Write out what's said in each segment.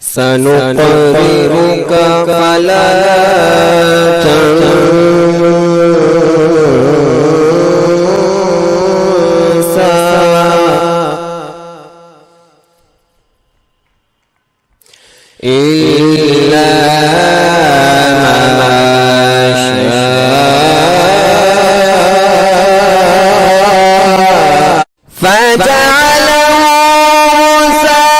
सनुक़रिरुका फला तंसा इल्ला मा शाअ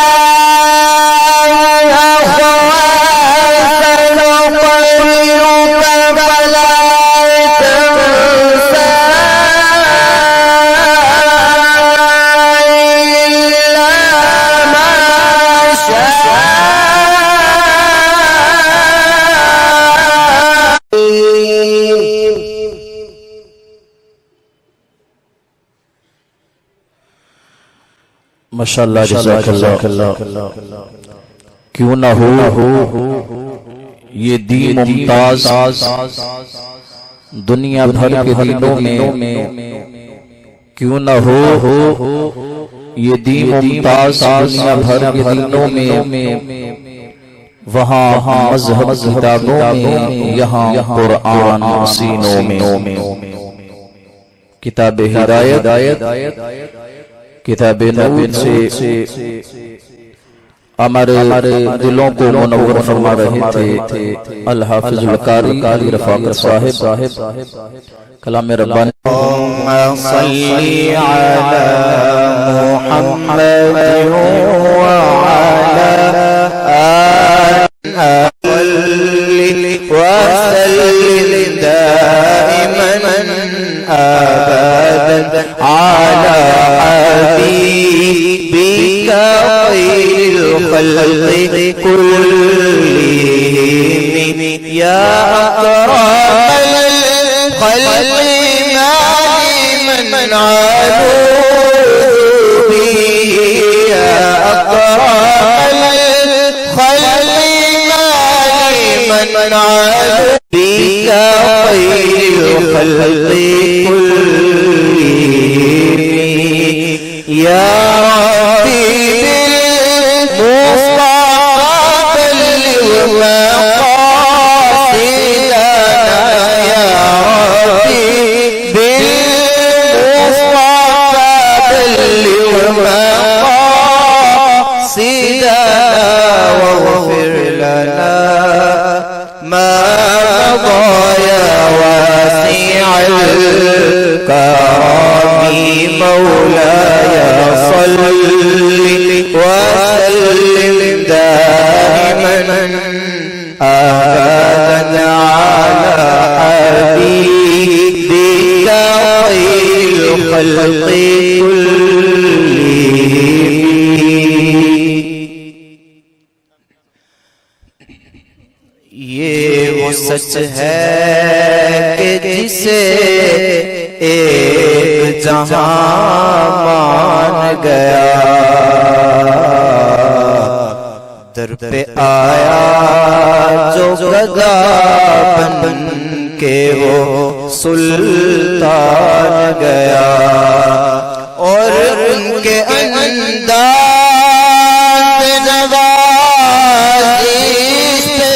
माशाअल्लाह जज़ाकल्लाह। क्यों ना हो ये दीन मुमताज दुनिया भर के दिनों में, क्यों ना हो ये दीन मुमताज दुनिया भर के दिनों में, वहाँ मज़हब किताबों में, यहाँ कुरान सीनों में। किताब हिदायत किताब नूर से हमारे दिलों को मुनव्वर फरमा रहे थे अल हाफिजुल कारी रफ़ाक़त साहिब कलाम रब्बानी सल्ली अला मुहम्मद व अला आलिहि व सल्लिम दाइमन अबदन अला हबीबिका खैरिल खल्क़ि कुल्लिहिम या अकरमल खल्क़ि मालिमन आलूबी या अकरमल खल्क़ि मालिमन आलूबिका खैरिल खल्क़ि कुल्लिहिम या रब्बी बिल मुस्तक़बिल वाग़फिर लना मा मज़ा या वासिअल करमी मौलाया सल्लि व सल्लिम दाइमन अबदन अला हबीबिका खैरिल खल्क़ि कुल्लिहिम। ये वो सच है कि जिसे एक जहां मान गया, दर पे आया जो गदा बन के वो सुल्तान गया, और उनके अंदाज़ नवाज़ी से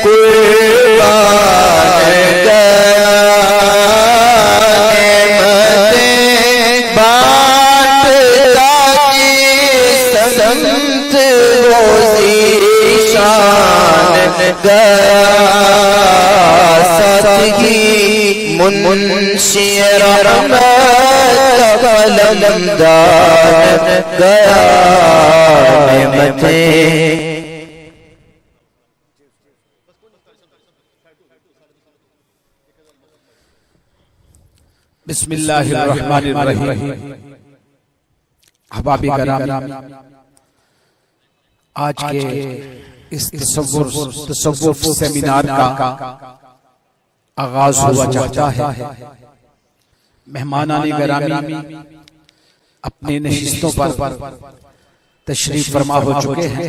कुर्बान गया, नेमतें बांटता जिस समत वो ज़ीशान गया, साथी मुंशी रहमत कलमदार गया, नेमतें बिस्मिल्लाहिर्रहमानिर्रहीम। अहबाब किराम, आज के इस तसव्वुफ सेमिनार का आगाज हुआ चाहता है। मेहमानान गिरामी अपनी नशिस्तों पर तशरीफ फरमा हो चुके हैं।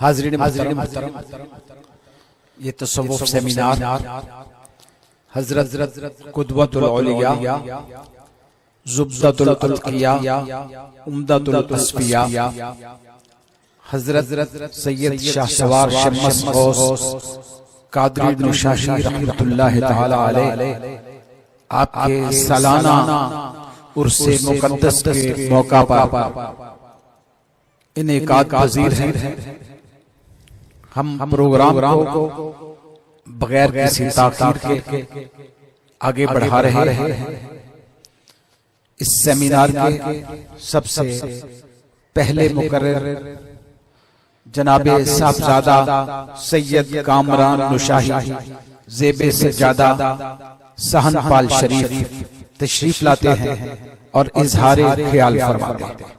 हाज़रीन मोहतरम, ये तसव्वुफ सेमिनार हज़रत कुदवतुल औलिया ज़ुब्दतुल अत्किया उम्दतुल अस्फिया हज़रत सैयद शाहसवार शम्स गौस कादरी नुशाशी रहमतुल्लाह तआला अलैह आपके सालाना उर्से मुक़द्दस के मौका पर इनेकाद पज़ीर हैं। हम प्रोग्राम को बगैर किसी ताख़ीर के आगे बढ़ा रहे हैं। इस सेमिनार के सबसे पहले मुकर्रर जनाबे साहबजादा सैयद कामरान नुशाही ज़ेबे सज्जादा सहनपाल शरीफ तशरीफ लाते हैं और इजहार ख्याल फरमाते हैं।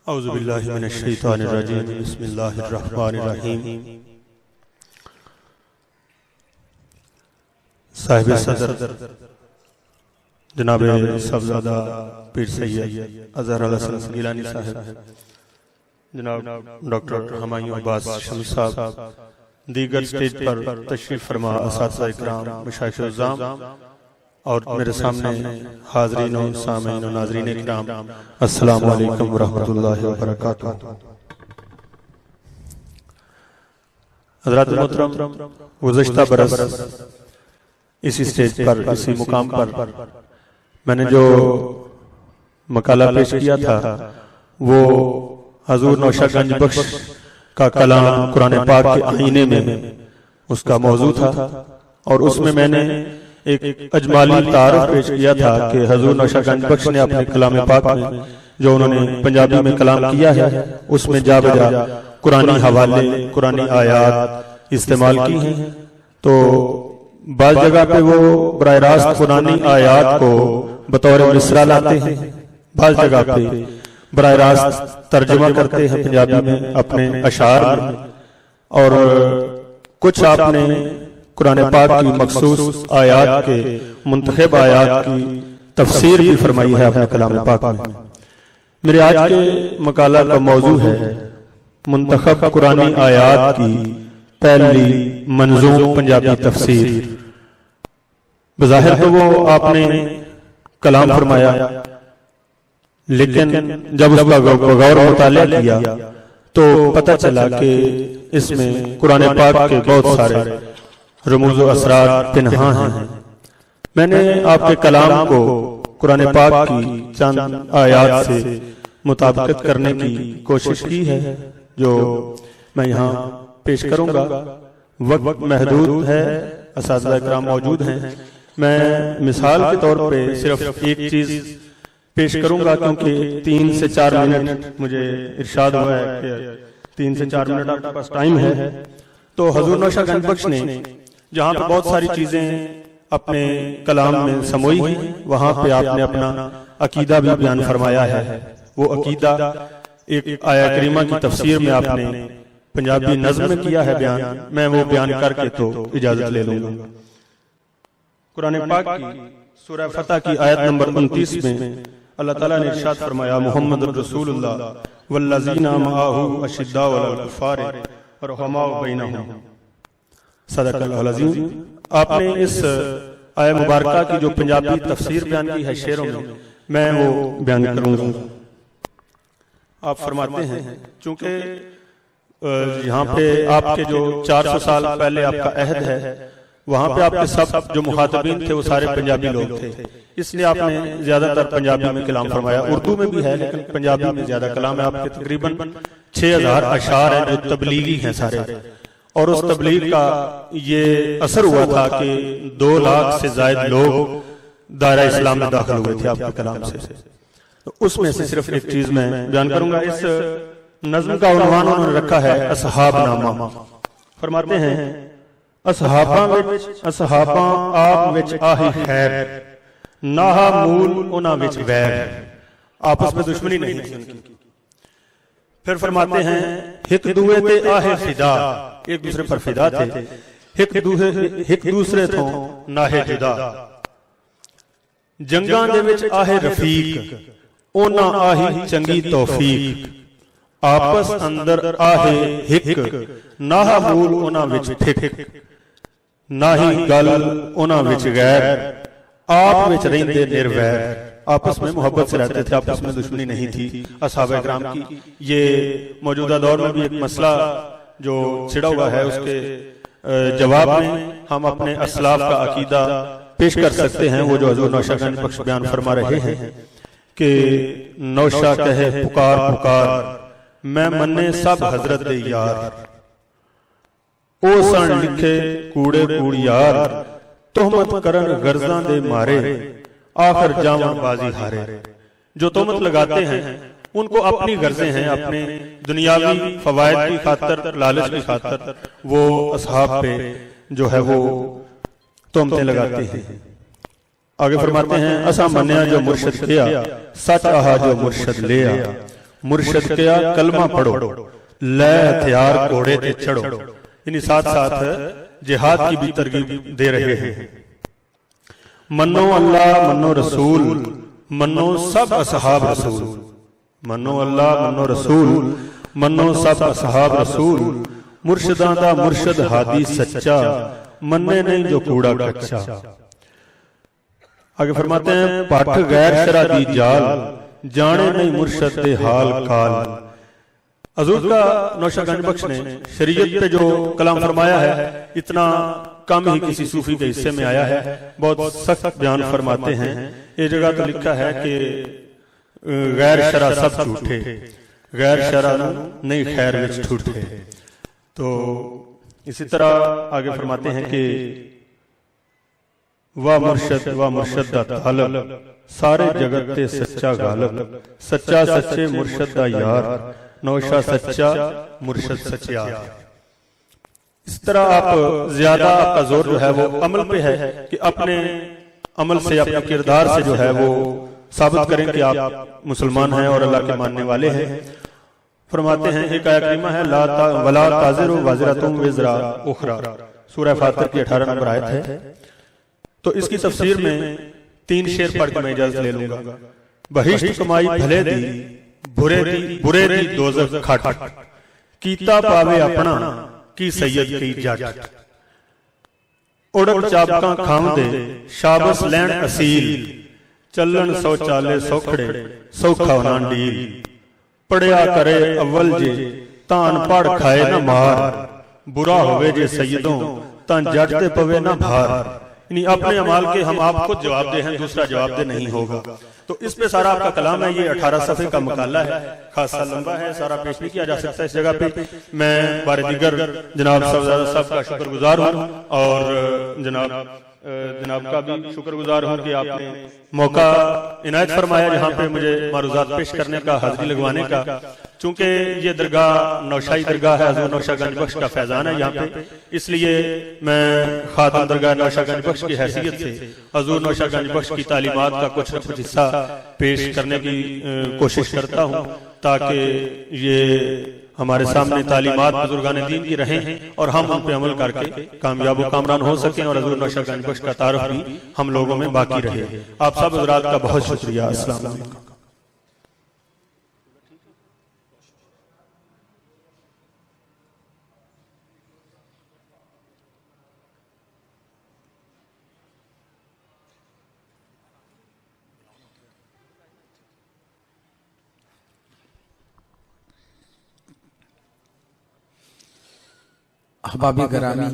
औज़ु बिल्लाहि मिनश शैतानिर रजीम बिस्मिल्लाहिर रहमानिर रहीम। साहिब सदर जनाब साहबजादा पीर सैयद अज़हर अल हसन गिलानी साहब, जनाब डॉक्टर हमायूं अब्बास शम्स साहब, दीगर स्टेज पर तशरीफ फरमा असातिज़ा इकराम, मशाइख़ इज़्ज़ाम और मेरे सामने हाज़रीन और सामीन और नाज़रीन इकराम, अस्सलामु अलैकुम व रहमतुल्लाहि व बरकातुहू। हज़रात मोहतरम, गुज़श्ता बरस इसी स्टेज पर, इसी मुकाम पर मैंने जो मकाला पेश किया था वो हजूर नौशागंज बख्श का कलाम कुरान पाक के आईने में उसका मौजू था और उसमें मैंने एक अजमाली तारुफ पेश किया था कि हजूर नौशागंज बख्श ने अपने कलाम पाक में जो उन्होंने पंजाबी में कलाम किया है उसमें जा बजा कुरानी हवाले, कुरानी आयात इस्तेमाल की हैं। तो बाज़ जगह पे वो बराह रास्त कुरानी आयात को बतौर मिसरा लाते हैं, बाज़ जगह पे बराह रास्त तर्जुमा करते हैं पंजाबी में अपने अशार में, और कुछ आपने कुरान पाक की मखसूस आयात के मुंतखब आयात की तफसीर भी फरमाई है अपने कलाम पाक में। मेरे आज के मकाला का मौजू है मुंतखब कुरानी आयात की पहली मंजूम पंजाबी तफसीर। बज़ाहिर तो वो आपने कलाम फरमाया, लेकिन जब उसका गौर मुतालिया किया तो पता चला कि इसमें कुरान पाक के बहुत सारे रमूज़ व असरार पिन्हा हैं। मैंने आपके कलाम को कुरान पाक की चंद आयात से मुताबिकत करने की कोशिश की है जो मैं यहाँ पेश करूँगा। वक्त महदूद है, असातिज़ा इकराम मौजूद हैं। मैं मिसाल के तौर पे सिर्फ एक चीज़ पेश करूँगा क्योंकि 3 से 4 मिनट मुझे इरशाद हुआ है कि 3 से 4 मिनट आपके पास टाइम है। तो हजूर नौशागंज बख्श ने जहाँ पे बहुत सारी चीजें अपने कलाम में समोई हैं, वहाँ पे आपने अपना अकीदा भी बयान फरमाया है। वो अकीदा एक आया करीमा की तफसीर में आपने पंजाबी नज़्म में किया है बयान। मैं वो बयान करके तो इजाजत ले लूंगा। कुरान पाक की सूरह फतह की आयत नंबर 29 में अल्लाह ताला ने इरशाद फरमाया, मुहम्मदुर रसूलुल्लाह वल्लज़ीना मअहू अशिद्दाउ अलल कुफ़ार रुहमाउ बैनहुम सदक़ल्लाहुल अज़ीम। आपने इस आय मुबारका की जो पंजाबी तफसीर बयान की है शेरों में, मैं वो बयान करूंगा। आप फरमाते हैं चूंकि यहाँ पे आपके जो 400 साल पहले आपका अहद है, वहाँ पे आपके सब जो मुखातबीन थे वो सारे पंजाबी लोग थे, इसलिए आपने ज्यादातर पंजाबी में कलाम फरमाया। उर्दू में भी है लेकिन पंजाबी में ज्यादा कलाम है। आपके तकरीबन 6000 अशार हैं जो तबलीगी हैं सारे, और उस तबलीग का ये असर हुआ था कि 2 लाख से ज्यादा लोग दायरा इस्लाम में दाखिल हुए थे आपके कलाम से। तो उसमें से सिर्फ एक चीज मैं बयान करूंगा। इस नज्म का उन्वान उन्होंने रखा है असहाब नामा। फरमाते हैं असहाबां आप विच आही खैर, नाहा मूल उन्हां विच वैर। आपस में दुश्मनी नहीं थी उनकी। फिर फरमाते हैं हिक दूए ते आहे फिदा, एक दूसरे पर फिदा थे, हिक दूसरे तो नाहे जुदा। जंगां दे विच आहे रफीक, ओना आही चंगी तौफीक। आपस अंदर आहे हिक, नाहा मूल उन्हां विच ठिक। नाही गल उन्हां विच गैर, आप विच रहिंदे निर्वैर। आपस में मोहब्बत से रहते थे, आपस में दुश्मनी नहीं थी असहाबा किराम की। ये मौजूदा दौर में भी एक मसला जो छिड़ा हुआ है, उसके जवाब में हम अपने असलाफ का अकीदा पेश कर सकते हैं। वो जो हजूर नौशा गंज बख्श बयान फरमा रहे हैं कि नौशा कहे पुकार पुकार, मैं मन्ने सब हजरत दे यार। ओ सन लिखे कूड़े कूड़ियार, तोहमत करन गर्जां दे मारे, आखिर जावन बाजी हारे। जो तोहमत लगाते हैं उनको अपनी गर्जें हैं, अपने दुनियावी फवायद की खातर, लालच की खातर वो असहाब पे जो है वो तोहमतें लगाते हैं। आगे फरमाते हैं असा मन्या जो मुर्शद किया, सच आहा जो मुर्शद लिया। मुर्शद किया कलमा पढ़ो, लै हथियार घोड़े ते चढ़ो। यानी साथ साथ जिहाद की भी तरगीब दे रहे हैं। मन्नो अल्लाह मन्नो रसूल, मन्नो सब असहाब रसूल। मन्नो अल्लाह मन्नो रसूल, मन्नो सब असहाब रसूल। मुर्शदां दा मुर्शद हादी सच्चा, मन्ने नहीं जो कूड़ा कच्चा। आगे फरमाते हैं पठ गैर शरा दी जाल, जाने नहीं मुर्शद दे हाल काल। हजूर का नौशा गंज बख्श ने शरीयत पे जो कलाम फरमाया है, इतना कम ही किसी सूफी के हिस्से में आया है। बहुत सख्त बयान फरमाते हैं। ये जगह तो लिखा है कि गैर शरा सब झूठे, गैर शरा नहीं खैर विच ठूठे। तो इसी तरह आगे फरमाते हैं कि वाह मुर्शद दा तालब, सारे जगत ते सच्चा गालब। सच्चा सच्चे मुर्शद दा यार, नौशा सच्चा मुर्शद सच्चा। इस तरह आप ज्यादा आपका जोर जो है वो अमल पे है कि अपने अमल से, अपने किरदार से जो है वो साबित करें कि आप मुसलमान हैं और अल्लाह के मानने वाले हैं। फरमाते हैं एक आयत करीमा है वला ताज़िरु वाज़िरतुम विज़रा उखरा, सूरह फातिर की 18 नंबर आयत है। तो इसकी तफसीर में 3 शेर पढ़ के मैं इजाजत ले लूंगा। बहिश्त कमाई भले दी, बुरे दी दोज़ख खाट। कीता पावे अपना की सैयद की जट। उड़क चाबका खांदे शाबस लैन असील। चलन शौचाले सौखड़े सौखा नांडील। पढ़िया करे अव्वल जे तान पढ़ खाए न मार। बुरा होवे जे सैयदों तान जट ते पवे न भार। यानी अपने अमाल के हम आप खुद जवाब दे हैं, दूसरा जवाब दे नहीं होगा। तो इस पे सारा आपका कलाम है। ये 18 सफ़े का मुकाला है, खासा लंबा है, सारा पेश नहीं किया जा सकता इस जगह पे। मैं बारे दिगर जनाब साहब का शुक्रगुजार हूँ और जनाब का भी शुक्रगुजार हूँ कि आपने मौका इनायत फरमाया जहाँ पे मुझे मारूजात पेश करने का, हाजिरी लगवाने का। चूंकि ये दरगाह नौशाई दरगाह है, हजूर नौशा गंज बख्श का फैजान है यहाँ पे, इसलिए मैं खातून दरगाह नौशा गंज बख्श की हैसियत से हजूर नौशा गंज बख्श की तालीमात का कुछ न कुछ हिस्सा पेश करने की कोशिश करता हूँ, ताकि ये हमारे सामने तालीमात बुजुर्गान दीन की रहें और हम उन पे अमल करके कामयाब व कामरान हो सकें और हजूर नौशा गंज बख्श का तारुफ भी हम लोगों में बाकी रहे। आप सब हजरात का बहुत शुक्रिया। अस्सलाम वालेकुम। अहबाबी गरामी,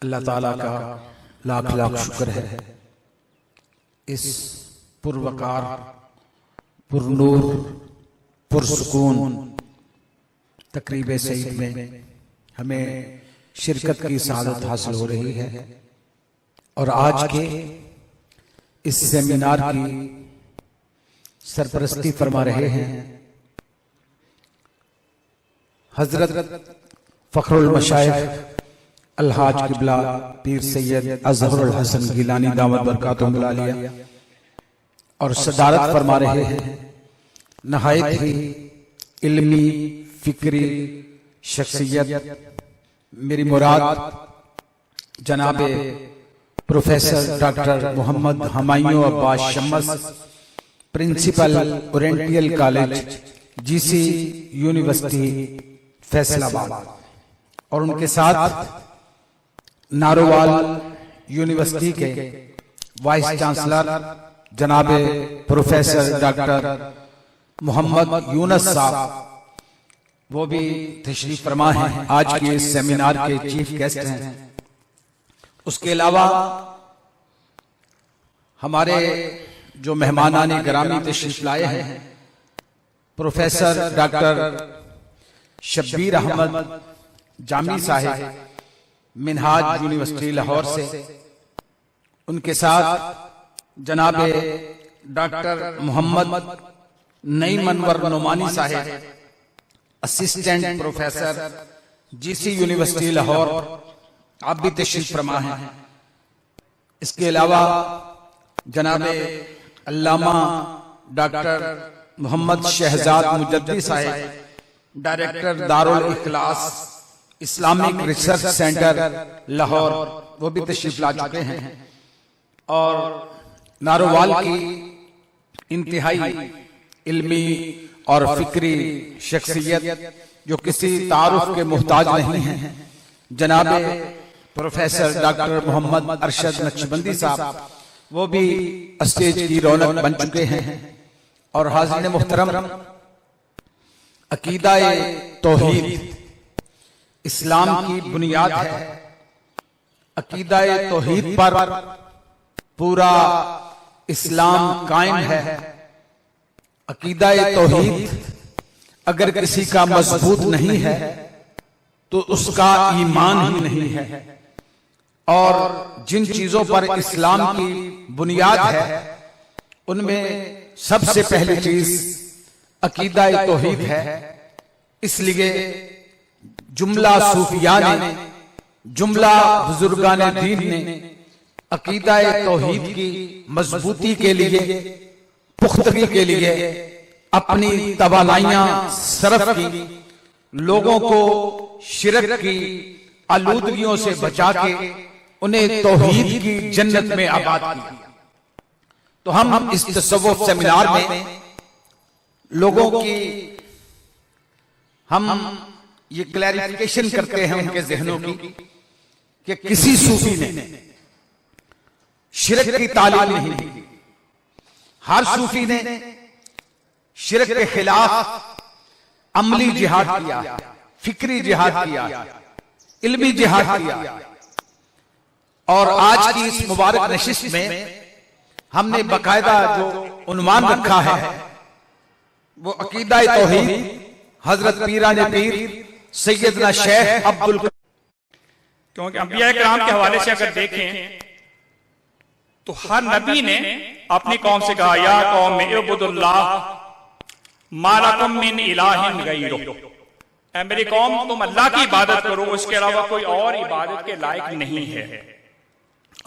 अल्लाह ताला का लाख लाख शुक्र है इस पुरवकार, पुरनूर, पुरसुकून तकरीब सईद में हमें शिरकत की सआदत हासिल हो रही है। और आज के इस सेमिनार की सरपरस्ती फरमा रहे हैं हजरत फखरुल मशाइख अलहाज किबला पीर सैयद अजहरुल हसन गिलानी दामत बरकातुहुल आलिया और सदारत फरमा रहे हैं। नहायत ही इल्मी फिक्री शख्सियत, मेरी मुराद जनाबे professor doctor Mohammad Humayun Abbas Shams, principal oriental college GC university Faisalabad, और उनके साथ नारोवाल यूनिवर्सिटी के वाइस चांसलर जनाबे प्रोफेसर डॉक्टर मोहम्मद यूनुस साहब, वो भी तशरीफ फरमा हैं, आज के इस सेमिनार के चीफ गेस्ट हैं। उसके अलावा हमारे जो मेहमानाने गिरामी तशरीफ लाए हैं, professor doctor Shabbir Ahmed Jami sahib Minhaj University Lahore से, उनके साथ जनाबे doctor Mohammad Naeem Anwar Nomani sahib assistant professor GC University Lahore, आप भी तशरीफ फरमा हैं। इसके अलावा जनाबे अल्लामा doctor Mohammad Shahzad Mujaddidi sahib, director Darul Ikhlas Islamic Research Centre Lahore, वो भी तशरीफ ला चुके हैं। और नारोवाल की इंतहाई इल्मी और फिक्री शख्सियत जो किसी तारुफ के मुहताज नहीं है, जनाबे प्रोफेसर डॉक्टर मोहम्मद अरशद नक्शबंदी साहब, वो भी स्टेज की रौनक बन चुके हैं। और हाज़िरीन मुहतरम, अकीदा तौहीद इस्लाम की बुनियाद है। अकीदा तौहीद पर पूरा इस्लाम कायम है। अकीदा तौहीद अगर किसी का मजबूत नहीं है तो उसका ईमान ही नहीं है। और जिन चीजों पर इस्लाम की बुनियाद है उनमें सबसे पहली चीज अकीदा तौहीद है। इसलिए जुमला सूफिया ने, जुमला बुजुर्गान दीन ने अकीदा तौहीद की मजबूती के लिए, पुख्तगी के लिए अपनी तवानाइयां सरफ की, लोगों को शिरक की आलूदगियों से बचा के उन्हें तौहीद की जन्नत में आबाद किया। तो हम इस तसव्वुफ सेमिनार में लोगों की हम ये क्लैरिफिकेशन करते हैं उनके जहनों की कि किसी सूफी ने शिरक की तालीम नहीं दी। हर सूफी ने शिरक के खिलाफ अमली जिहाद किया, फिक्री जिहाद किया, इल्मी जिहाद किया। और आज की इस मुबारक नशिस्त में हमने बाकायदा जो उन्वान रखा है वो अकीदा तौहीद हजरत पीराने पीर सैयदना शेख अब्दुल, क्योंकि अंबिया किराम के हवाले से अगर देखें तो हर नबी ने अपनी कौम से कहा, या कौम इब्दुल्लाह मा लकुम मिन इलाहिन गैरुह, ऐ मेरी कौम तुम अल्लाह की इबादत करो, उसके अलावा कोई और इबादत के लायक नहीं है।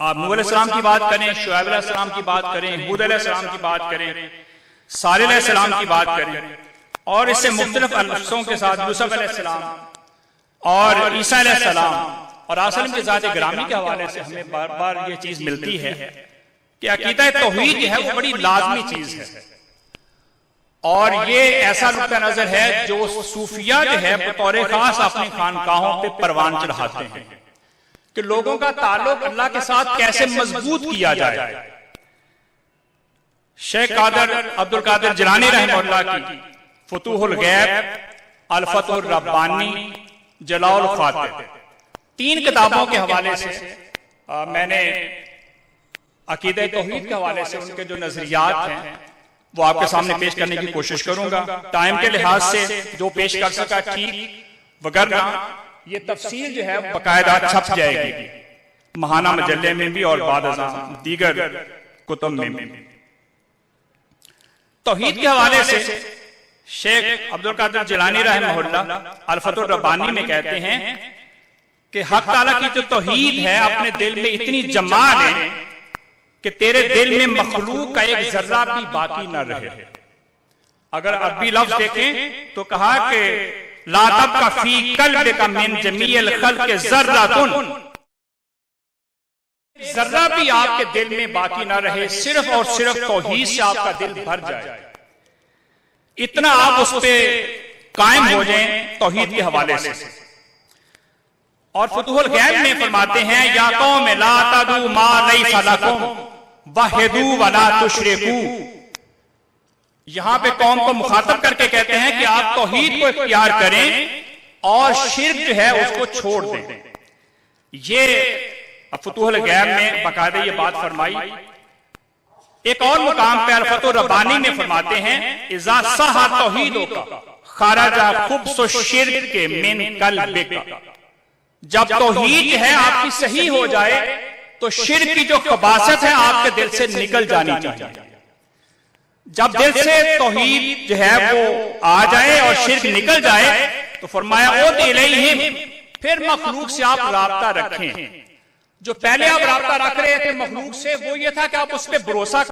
आप नूह अलैहिस्सलाम की बात करें, शुएब अलैहिस्सलाम की बात करें, हूद अलैहिस्सलाम की बात करें, सालेह अलैहिस्सलाम की बात करें, और इससे मुख्तलिफ लफ्ज़ों के साथ यूसुफ अलैहिस्सलाम और ईसा अलैहिस्सलाम और आसलम के ज़ात गिरामी के हवाले से हमें बार बार ये चीज मिलती है कि अकीदा तौहीद जो है वो बड़ी लाजमी चीज है। और ये ऐसा नुक्ता नजर है जो सूफिया जो है बतौर खास अपनी खानकाहों पे परवान चढ़ाते हैं कि लोगों का ताल्लुक अल्लाह के साथ कैसे मजबूत किया जाए। शेख कादर अब्दुल कादिर जिलानी रहमतुल्लाह की फुतूहुल गैब, अल फतहुर रब्बानी, जलाउल फातिह, 3 किताबों के हवाले से मैंने अकीदा तौहीद के हवाले से उनके जो नजरियात हैं वो आपके सामने पेश करने की कोशिश करूंगा। टाइम के लिहाज से जो पेश कर सका ठीक, वगरना ये तफसील जो है बकायदा छप जाएगी महाना मजल्ले में भी और बाद दीगर कुतुब में भी। तौहीद के हवाले से शेख अब्दुल कादिर जिलानी रहमहुल्लाह अल-फतहुर रब्बानी में कहते हैं कि हक ताला की जो तौहीद है अपने दिल में इतनी जमा ले कि तेरे दिल में मखलूक का एक जर्रा भी बाकी न रहे। अगर अरबी लफ्ज देखें तो कहा कि ला तबका फी कल्बिका मिन जमील खल्क ज़र्रातुन, जर्रा भी आपके दिल में बाकी ना रहे, सिर्फ और सिर्फ तौहीद से आपका दिल भर जाए, इतना आप उस पे कायम हो जाएं तौहीद के हवाले से। और फतहुल गैब में फरमाते हैं या कौम ला तदू मा लैसा लकुम वहिदू वला तुशरिकू। यहां पे कौम को मुखातब करके कहते हैं कि आप तौहीद को इख्तियार करें और शिर्क जो है उसको छोड़ दें। ये फतहुल गैब में बाकायदा ये बात फरमाई। एक और मुकाम पे अल-फतहुर रब्बानी में फरमाते हैं इज़ा सहा तौहीदो का खरजा खुब्सु शिर्क के मिन कल्बिका, जब तौहीद है आपकी सही हो जाए तो शिर्क की जो खबासत है आपके दिल से निकल जानी चाहिए। जब दिल से तौहीद जो है वो आ जाए और शिर्क निकल जाए तो फरमाया उद इलैहिम, फिर मखलूक से आप राब्ता रखें। जो पहले आप राब्ता रख रहे थे मखलूक से वो ये था कि आप उस पर भरोसा,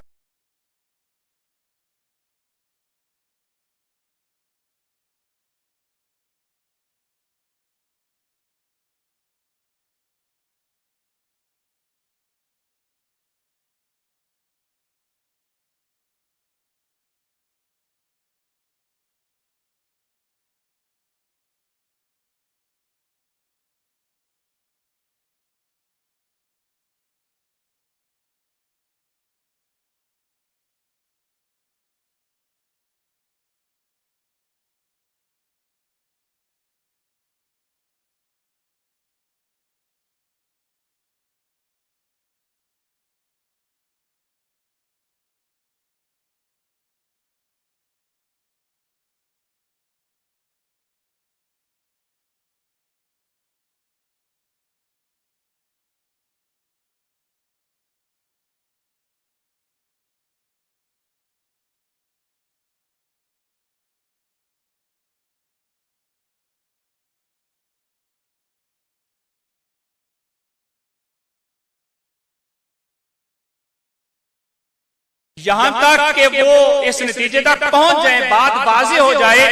यहां तक कि वो इस नतीजे तक पहुंच जाए, बात वाज़ेह हो जाए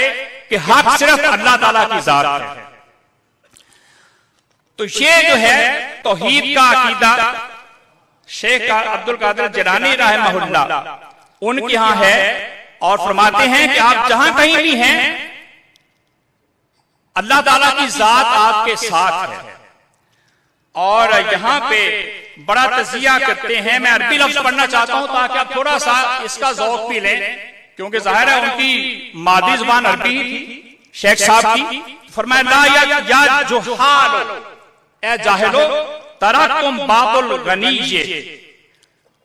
कि हक सिर्फ अल्लाह ताला की जात है। तो ये जो है तौहीद का अकीदा शेख अब्दुल कादिर जिलानी रहमहुल्लाह उनके यहां है और फरमाते हैं कि आप जहां कहीं भी हैं अल्लाह ताला की जात आपके साथ है। और यहां पे बड़ा तजिया करते हैं, मैं अरबी लफ्ज पढ़ना चाहता हूं ताकि आप थोड़ा सा इसका जौक भी लें, क्योंकि जाहिर है उनकी मादी जुबान अरबी थी शेख साहब की। फरमाया ला या जुहालो, ए जाहिलो तरकुम बाबुल गनीये,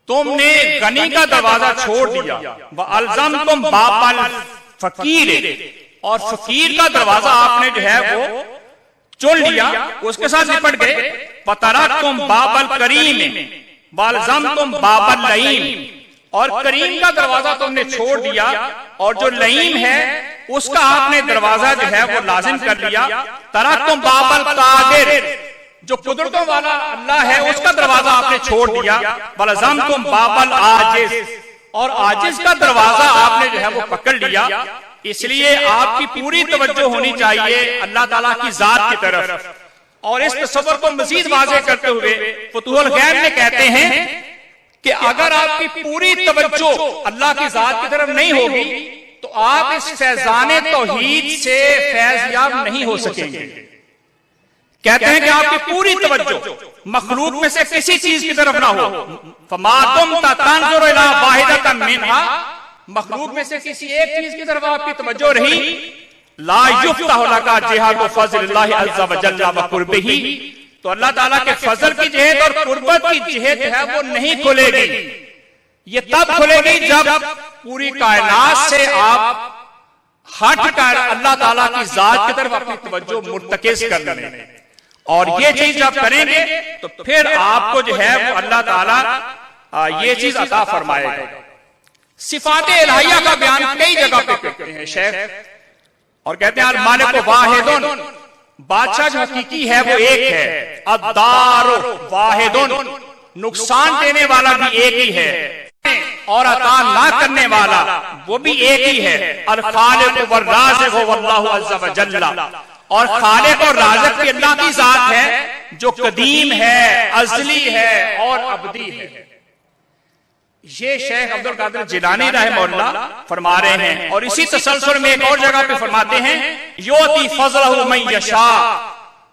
तुमने गनी का दरवाजा छोड़ दिया, व अलज़मतुम बाबल फकीर, और फकीर का दरवाजा आपने जो है वो चुन लिया, उसके साथ निपट गए। वतरकुम बाबल करीम वलज़मतुम बाबल लईम, और करीम का दरवाजा तुमने छोड़ दिया और जो लईम है उसका आपने दरवाजा जो है वो लाजिम कर लिया। तरकुम बाबल कादिर, जो कुदरतों वाला अल्लाह है उसका दरवाजा आपने छोड़ दिया। वलज़मतुम बाबल आजिज, और आजिज का दरवाजा आपने जो है वो पकड़ लिया। इसलिए आपकी पूरी तवज्जो होनी चाहिए अल्लाह ताला की जात की तरफ। और इस तसव्वुर को मजीद वाज़ेह करते हुए फतहुल गैब में कहते हैं कि अगर आपकी पूरी तवज्जो अल्लाह की जात की तरफ नहीं होगी तो आप इस फैजाने तौहीद से फैज़याब नहीं हो सकेंगे। कहते हैं कि आपकी पूरी तवज्जो मखलूक में से किसी चीज की तरफ ना हो। फमा तुम तंजुरु इला वाहिदतन मिनहा, मखलूक में से किसी एक चीज की तरफ आपकी तवज्जो रही, ला युफ्तहु लका जिहादु फज़लिल्लाहि अज़्ज़ा व जल्ला व कुर्बिही, तो अल्लाह ताला के फजल की जिहद और कुर्बत की जिहद है वो नहीं खुलेगी। ये तब खुलेगी जब पूरी कायनात से आप हट कर अल्लाह ताला की जात की तरफ अपनी तवज्जो मुर्तकिज कर लें। और ये चीज जब करेंगे तो फिर आपको जो है वो अल्लाह ताला ये चीज अता फरमाएगा। सिफात इलाहिया का बयान कई जगह पे करते हैं शेख, और कहते हैं मालिक वाहिदुन, बादशाह जो हकीकी है वो एक है, अद्दार वाहिदुन, नुकसान देने वाला भी एक ही है, और अता ना करने वाला वो भी एक ही है, अल खालिक व राज़िक वल्लाहु अज़्ज़ा व जल्ला, और खालिक और राज़िक भी अल्लाह की जात है जो कदीम है, अज़ली है और अबदी है। ये शेख अब्दुल कादिर जिलानी रहमहुल्लाह फरमा रहे हैं, और इसी तसलसल में एक और जगह पे फरमाते हैं योती फज़लहु मन यशा,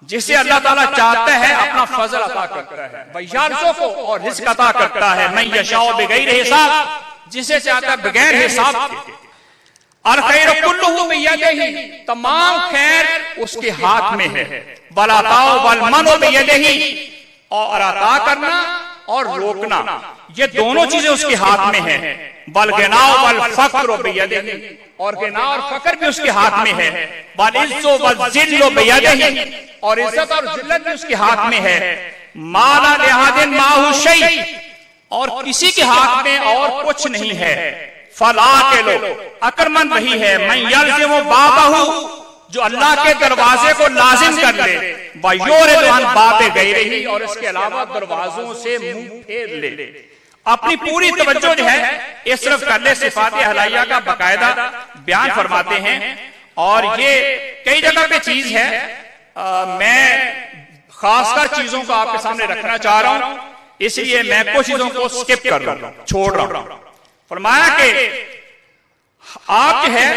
जिसे अल्लाह ताला चाहता है अपना फजल अता करता है, वयरज़ुक़ु और रिज़्क़ अता करता है, मन यशाउ बिगैर हिसाब, जिसे चाहता है बगैर हिसाब के, और खैर कुल्लुहु बियदिही, तमाम खैर उसके हाथ में है, वल अताउ वल मनु बियदिही, और अता करना और रोकना ये दोनों चीजें उसके हाथ में है, वल गिनाउ वल फक्र बियदिही, और गिना और फक्र भी उसके हाथ में है, वल इज्जु वल जिल्लु बियदिही, और इज्जत और जिल्लत भी उसके हाथ में है, माला लिहादिन माहु शै, और किसी के हाथ में और कुछ नहीं है, फला के लो अकरमंद वही है, मैं यल्ज़िमु बाबहु, जो अल्लाह के दरवाजे को लाजिम कर ले, वयुरिदु बाबे गैरिही, और इसके अलावा दरवाजों से मुंह फेर ले, अपनी पूरी तवज्जो जो है इस तरफ कर ले। सिफात इलाहिया का बाकायदा बयान फरमाते हैं, और ये कई जगह पे चीज है, मैं खासकर चीजों को आपके सामने रखना चाह रहा हूं, इसलिए मैं कुछ चीजों को स्किप कर रहा हूं, छोड़ रहा हूं। फरमाया कि आप जो है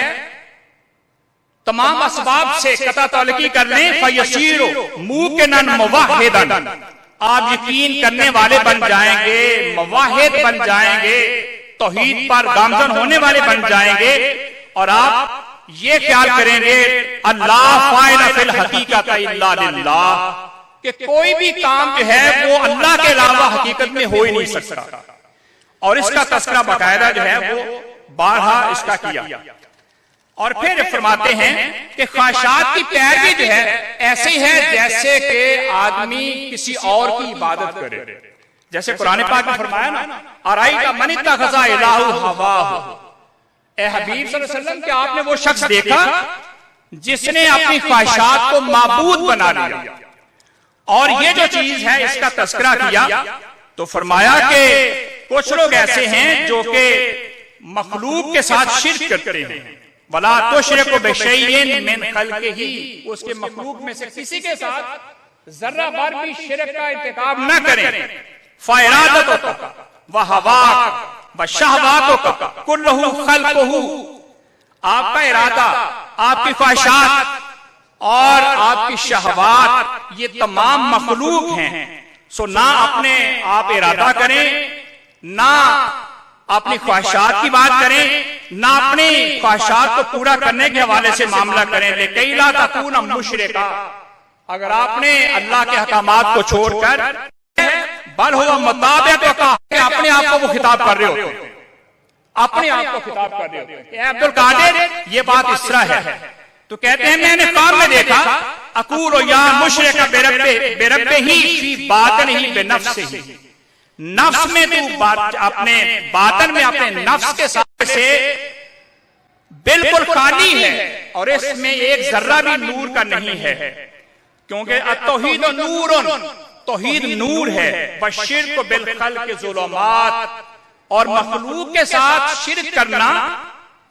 तमाम असबाब से कता ताल्लुकी कर लें, फयसीरु मुकिनन मुवाहिदन, आप यकीन करने वाले बन जाएंगे, मुवाहिद बन जाएंगे, तौहीद पर गामजन होने वाले बन जाएंगे, और आप ये ख्याल करेंगे अल्लाह फाइल फिल हकीकत इल्ला लिल्लाह, कि कोई भी काम जो है वो अल्लाह के अलावा हकीकत में हो ही नहीं सकता। और इसका तस्करा बाकायदा जो है वो बारहा इसका किया, और फिर फरमाते हैं कि ख्वाहिशात की पैरवी जो है ऐसे है जैसे कि आदमी किसी और की इबादत करे, जैसे कुरान पाक में फरमाया ना, अराइता मन इत्तखज़ा इलाहु हवाहु, ए हबीब सल्लल्लाहु अलैहि वसल्लम, क्या आपने वो शख्स देखा जिसने अपनी ख्वाहिशात को माबूद बना लिया। और ये जो चीज है इसका तस्करा किया, तो फरमाया कि कुछ लोग ऐसे हैं जो कि मखलूक के साथ शिर्क करते हैं, वला तुशरिकु बिशैइन मिन खल्क़िही, उसके मखलूक में से किसी के साथ जर्रा भर भी शिरक का इर्तिकाब न करें, फ़इरादतुका व हवाक व शहवातुका कुल्लुहु खल्क़ुहु, आपका इरादा, आपकी ख्वाहिशात और आपकी शहवात ये तमाम मखलूक हैं, सो ना अपने आप इरादा करें, ना अपनी ख्वाहिशात की बात करें, ना अपनी ख्वाहिशात को पूरा करने के हवाले से मामला करें, लेकिन ला तकून मुशरिका, अगर आपने अल्लाह के अहकामात को छोड़कर बल हुआ मुताबिक अपने आप को वो खिताब कर रहे हो, अपने आप को खिताब कर रहे हो। अब्दुल कादिर ये बात इस तरह है, तो कहते हैं मैंने काम में देखा, अकूल या मुशरिका बेरब्बे ही फी बातन ही बेनफ्सिही, नफ्स में तू अपने बातन में अपने नफ्स के साथ से बिल्कुल खाली है, और इसमें एक जर्रा भी नूर का नहीं है, क्योंकि अत्तौहीद नूरुन, तौहीद नूर है, वशिर्क बिल खल्क़ ज़ुलुमात, और मखलूक के साथ शिर्क करना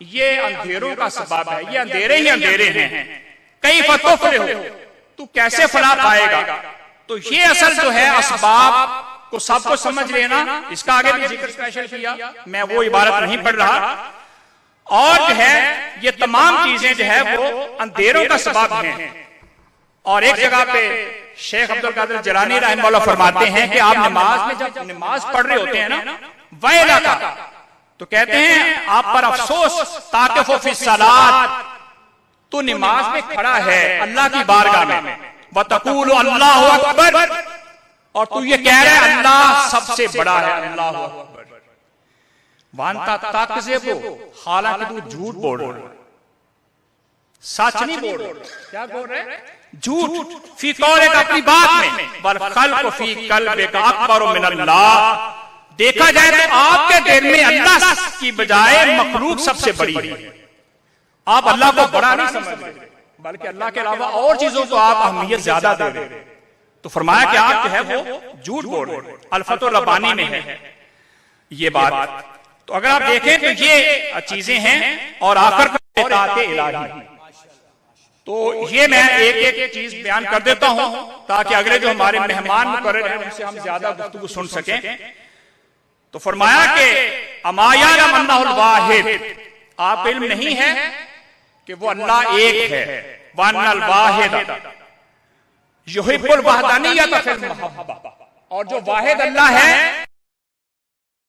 ये अंधेरों का सबब है, ये अंधेरे ही अंधेरे हैं। कई फतोफरे हो, तू कैसे फला पाएगा। तो ये असल जो है असबाब को सबको समझ लेना, इसका आगे भी जिक्र स्पेशल किया, मैं वो इबारत नहीं पढ़ रहा। और जो है ये तमाम चीजें जो है वो अंधेरों का सबब हैं। और एक जगह पे शेख अब्दुल कादिर जिलानी रहमतुल्लाह फरमाते हैं कि आप नमाज में जब नमाज पढ़ रहे होते हैं ना, वैला का, तो कहते हैं आप पर अफसोस, ताकिफ़ु फी सलात, तो नमाज में खड़ा है अल्लाह की बारगाह में, व तक़ूलु अल्लाहु अकबर, और तू ये कह रहा है अल्लाह सबसे बड़ा है, अल्लाहु अकबर, वांता तकज़िबु, हालांकि तू झूठ बोल रहा है, सच नहीं बोल रहा। क्या बोल रहे हैं? झूठ। फी कौलिक, अपनी बात में, बल खल्क़ु फी क़ल्बिका अकबर मिनल्लाह, देखा जाए तो आपके दिल में अल्लाह की बजाय मखलूक सबसे बड़ी है। आप अल्लाह को बड़ा नहीं समझ रहे, बल्कि अल्लाह के अलावा और चीजों को आप अहमियत ज्यादा दे रहे। तो फरमाया कि आप जो है वो झूठ बोल रहे। अल-फतहुर रब्बानी में है ये बात। तो अगर आप देखें तो ये चीजें हैं और आखिर इलाही। तो ये मैं एक एक चीज बयान कर देता हूं ताकि अगले जो हमारे मेहमान मुकर्रर हैं उनसे हम ज्यादा गुफ्तगू सुन सकें। तो फरमाया कि अमाया मन्नाहुल वाहिद, आप इल्म नहीं है कि वो अल्लाह एक है। वन्नल वाहिद युहिब्बुल वहदानियत फिल मुहब्बा, और जो वाहिद अल्लाह है